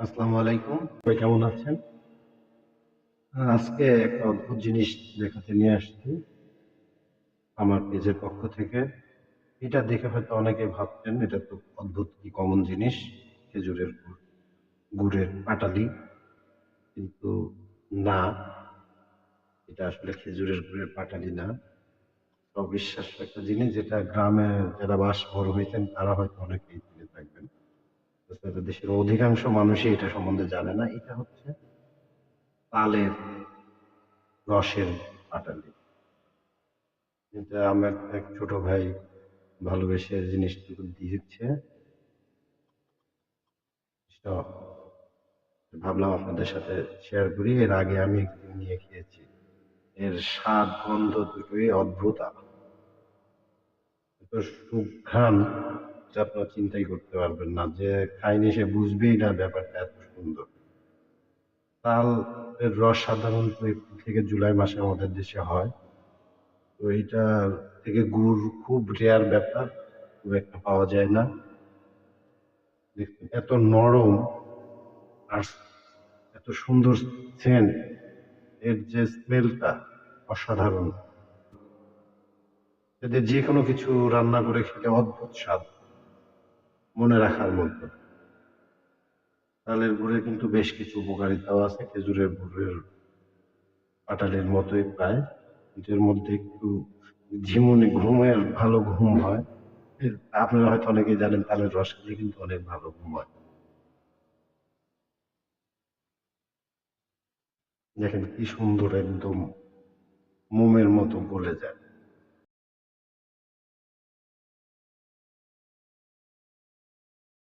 আসসালামু আলাইকুম। সবাই কেমন আছেন? আজকে একটা অদ্ভুত জিনিস দেখাতে নিয়ে আসছি আমার পেজের পক্ষ থেকে। এটা দেখে হয়তো অনেকে ভাবছেন এটা তো অদ্ভুত কি কমন জিনিস, খেজুরের গুড়ের পাটালি। কিন্তু না, এটা আসলে খেজুরের গুড়ের পাটালি না। অবিশ্বাস্য একটা জিনিস যেটা গ্রামে যারা বড় হয়েছেন তারা হয়তো অনেকেই চিনে থাকবেন। তবে দেশের অধিকাংশ মানুষই এটা সম্বন্ধে জানে না। এটা হচ্ছে তালের রসের পাটালি। এটা আমার এক ছোট ভাই ভালোবেসে জিনিসটুকু দিয়েছে। তো ভাবলাম আপনাদের সাথে শেয়ার করি। এর আগে আমি একদিন নিয়ে খেয়েছি। এর স্বাদ গন্ধ দুটোই অদ্ভুত। এত সুঘ্রাণ যা আপনারা চিন্তাই করতে পারবেন না। যে খায়নি সে বুঝবেই না ব্যাপারটা এত সুন্দর। তাল এর রস সাধারণত এপ্রিল থেকে জুলাই মাসে আমাদের দেশে হয়। তো এইটা থেকে গুড় খুব রেয়ার ব্যাপার, খুব একটা পাওয়া যায় না। দেখুন এত নরম আর এত সুন্দর সেন্ট, এর যে স্মেলটা অসাধারণ। এতে যে কোনো কিছু রান্না করে খেলে অদ্ভুত স্বাদ, মনে রাখার মতো। তালের গুড়ে কিন্তু বেশ কিছু উপকারিতাও আছে, খেজুরের গুড়ের পাটালির মতোই প্রায়। কিন্তু এর মধ্যে একটু ঘুমের ভালো ঘুম হয়। আপনারা হয়তো অনেকেই জানেন তালের রস খেলে কিন্তু অনেক ভালো ঘুম হয়। দেখেন কি সুন্দর, একদম মোমের মতো গলে যায়।